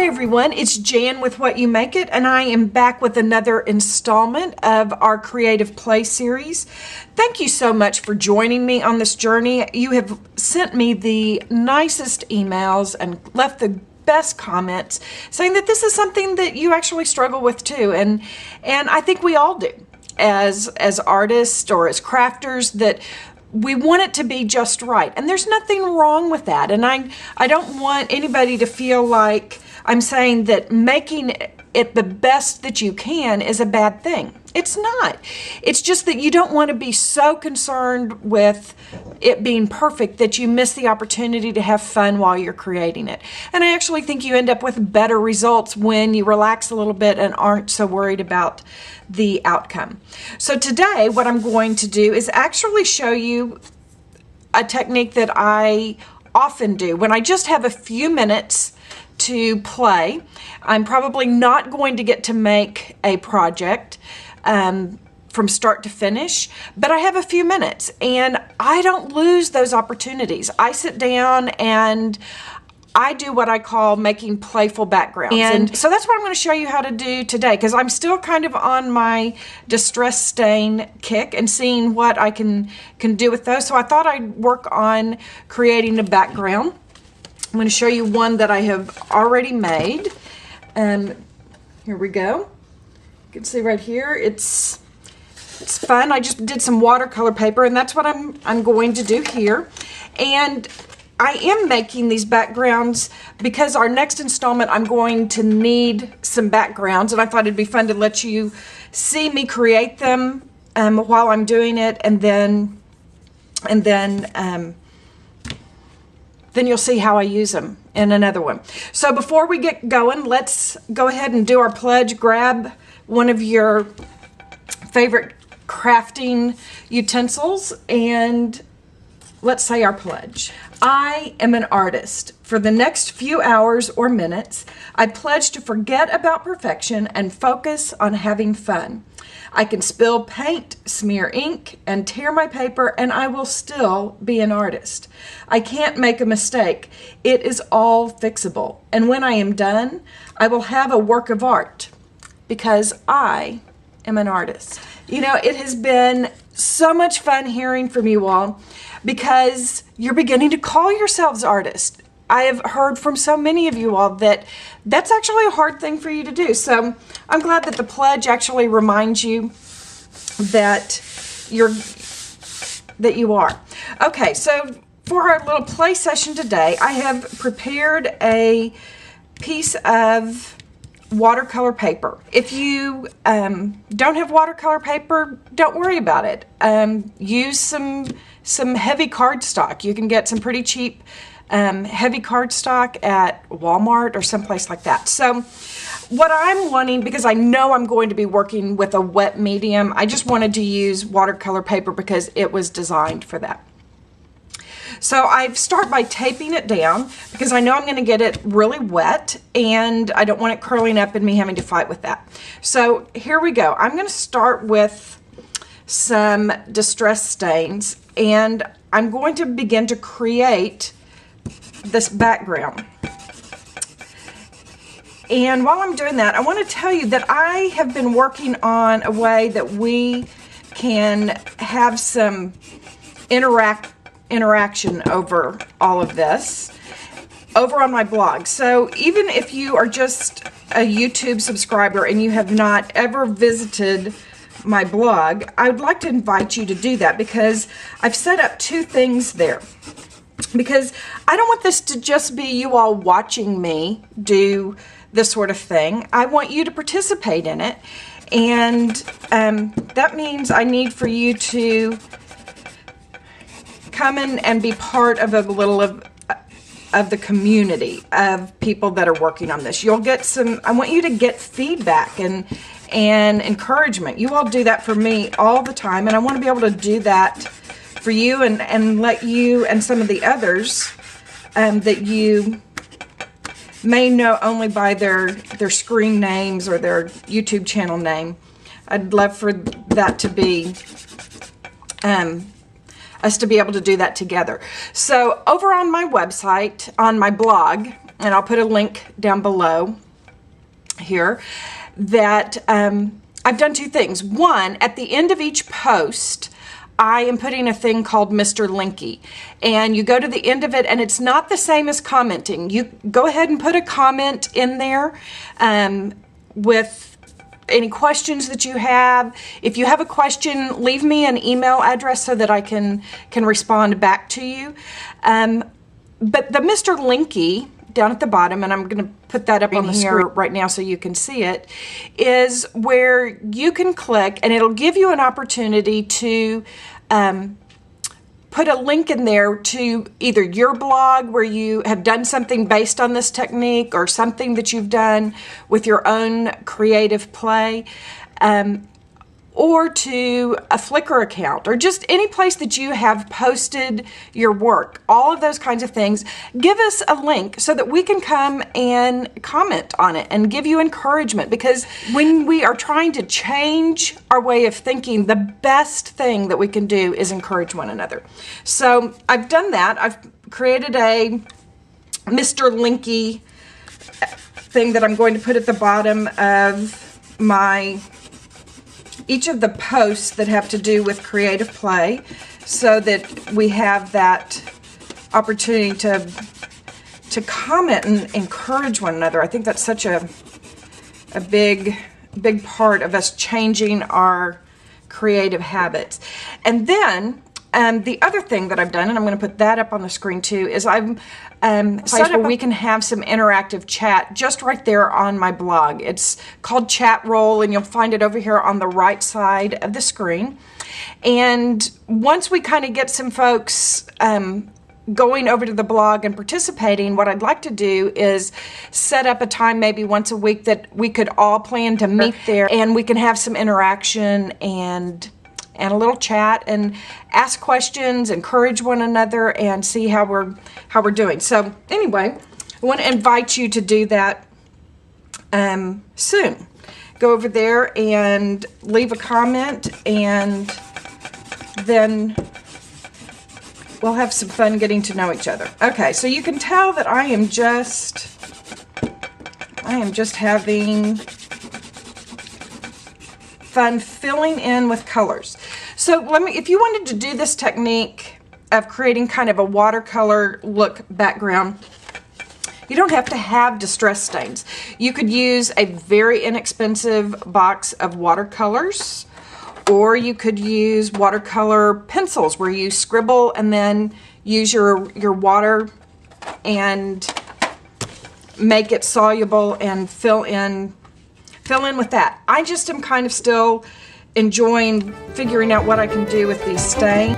everyone, it's Jan with What You Make It, and I am back with another installment of our Creative Play series. Thank you so much for joining me on this journey. You have sent me the nicest emails and left the best comments saying that this is something that you actually struggle with too, and I think we all do as artists or as crafters, that we want it to be just right, and there's nothing wrong with that. And I don't want anybody to feel like I'm saying that making it the best that you can is a bad thing. It's not. It's just that you don't want to be so concerned with it being perfect that you miss the opportunity to have fun while you're creating it. And I actually think you end up with better results when you relax a little bit and aren't so worried about the outcome. So today what I'm going to do is actually show you a technique that I often do when I just have a few minutes to play. I'm probably not going to get to make a project from start to finish, but I have a few minutes and I don't lose those opportunities. I sit down and I do what I call making playful backgrounds. And so that's what I'm going to show you how to do today, because I'm still kind of on my distress stain kick and seeing what I can do with those. So I thought I'd work on creating a background. I'm going to show you one that I have already made. Here we go. You can see right here, it's fun. I just did some watercolor paper, and that's what I'm going to do here. And I am making these backgrounds because our next installment I'm going to need some backgrounds, and I thought it'd be fun to let you see me create them while I'm doing it, and then you'll see how I use them in another one. So before we get going, let's go ahead and do our pledge. Grab one of your favorite crafting utensils and let's say our pledge. I am an artist. For the next few hours or minutes, I pledge to forget about perfection and focus on having fun. I can spill paint, smear ink, and tear my paper, and I will still be an artist. I can't make a mistake. It is all fixable. And when I am done, I will have a work of art because I am an artist. You know, it has been so much fun hearing from you all because you're beginning to call yourselves artists. I have heard from so many of you all that that's actually a hard thing for you to do. So I'm glad that the pledge actually reminds you that you are. Okay, so for our little play session today, I have prepared a piece of watercolor paper. If you don't have watercolor paper, don't worry about it. Use some heavy cardstock. You can get some pretty cheap heavy cardstock at Walmart or someplace like that. So what I'm wanting, because I know I'm going to be working with a wet medium, I just wanted to use watercolor paper because it was designed for that. So I start by taping it down because I know I'm going to get it really wet and I don't want it curling up and me having to fight with that. So here we go. I'm going to start with some distress stains and I'm going to begin to create this background. And while I'm doing that, I want to tell you that I have been working on a way that we can have some interaction over all of this over on my blog. So even if you are just a YouTube subscriber and you have not ever visited my blog, I would like to invite you to do that because I've set up two things there. Because I don't want this to just be you all watching me do this sort of thing. I want you to participate in it, and that means I need for you to come in and be part of a little of the community of people that are working on this. You'll get some, I want you to get feedback and encouragement. You all do that for me all the time, and I want to be able to do that for you and let you and some of the others that you may know only by their screen names or their YouTube channel name. I'd love for that to be us to be able to do that together. So over on my website, on my blog, and I'll put a link down below here, that I've done two things. One, at the end of each post, I am putting a thing called Mr. Linky, and you go to the end of it, and it's not the same as commenting. You go ahead and put a comment in there with any questions that you have. If you have a question, leave me an email address so that I can respond back to you. But the Mr. Linky down at the bottom, and I'm going to put that up on the screen right now so you can see it, is where you can click and it'll give you an opportunity to put a link in there to either your blog where you have done something based on this technique, or something that you've done with your own creative play, or to a FLICKR account, or just any place that you have posted your work. All of those kinds of things. Give us a link so that we can come and comment on it and give you encouragement, because when we are trying to change our way of thinking, the best thing that we can do is encourage one another. So I've done that. I've created a Mr. Linky thing that I'm going to put at the bottom of each of the posts that have to do with creative play, so that we have that opportunity to comment and encourage one another. I think that's such a big part of us changing our creative habits. And then the other thing that I've done, and I'm going to put that up on the screen too, is I've set up where we can have some interactive chat just right there on my blog. It's called Chat Roll, and you'll find it over here on the right side of the screen. And once we kind of get some folks going over to the blog and participating, what I'd like to do is set up a time maybe once a week that we could all plan to meet there, and we can have some interaction and a little chat and ask questions, encourage one another, and see how we're doing. So anyway, I want to invite you to do that soon. Go over there and leave a comment, and then we'll have some fun getting to know each other. Okay, so you can tell that I am just having fun filling in with colors. So if you wanted to do this technique of creating kind of a watercolor look background, you don't have to have distress stains. You could use a very inexpensive box of watercolors, or you could use watercolor pencils where you scribble and then use your water and make it soluble and fill in with that. I just am kind of still enjoying figuring out what I can do with these stains.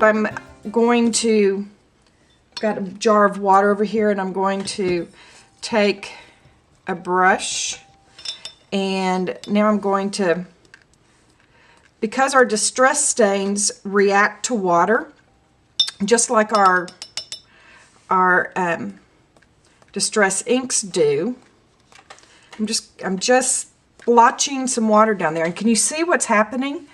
I'm going to, got a jar of water over here, and I'm going to take a brush, and now I'm going to, because our distress stains react to water just like our distress inks do, I'm just splotching some water down there. And can you see what's happening?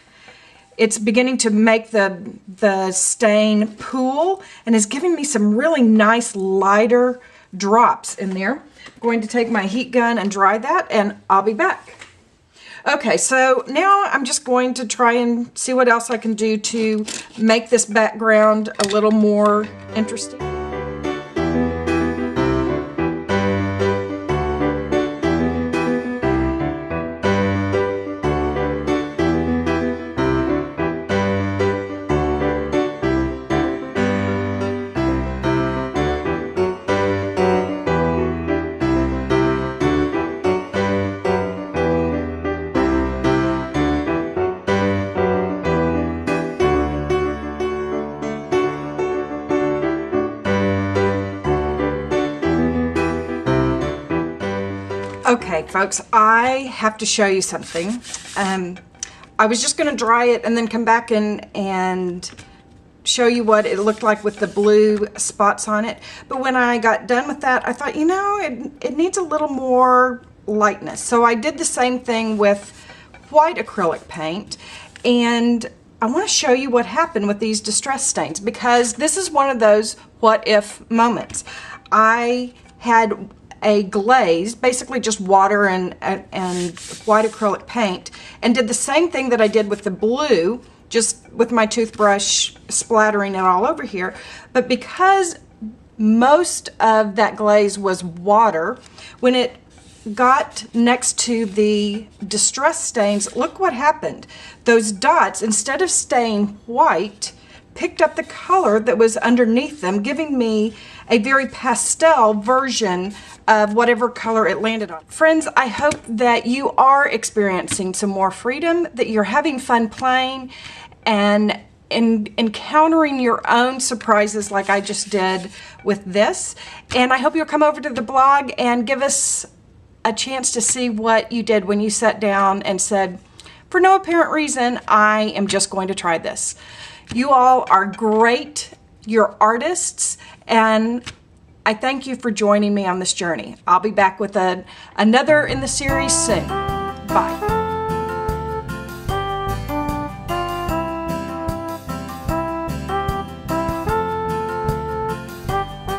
It's beginning to make the stain pool, and is giving me some really nice lighter drops in there. I'm going to take my heat gun and dry that, and I'll be back. Okay, so now I'm just going to try and see what else I can do to make this background a little more interesting. Okay, folks, I have to show you something. I was just going to dry it and then come back and show you what it looked like with the blue spots on it. But when I got done with that, I thought, you know, it needs a little more lightness. So I did the same thing with white acrylic paint, and I want to show you what happened with these distress stains, because this is one of those what if moments. I had a glaze, basically just water and white acrylic paint, and did the same thing that I did with the blue, just with my toothbrush splattering it all over here. But because most of that glaze was water, when it got next to the distress stains, look what happened. Those dots, instead of staying white, picked up the color that was underneath them, giving me a very pastel version of whatever color it landed on. Friends, I hope that you are experiencing some more freedom, that you're having fun playing and encountering your own surprises like I just did with this. And I hope you'll come over to the blog and give us a chance to see what you did when you sat down and said, for no apparent reason, I am just going to try this. You all are great. You're artists, and I thank you for joining me on this journey. I'll be back with another in the series soon. Bye.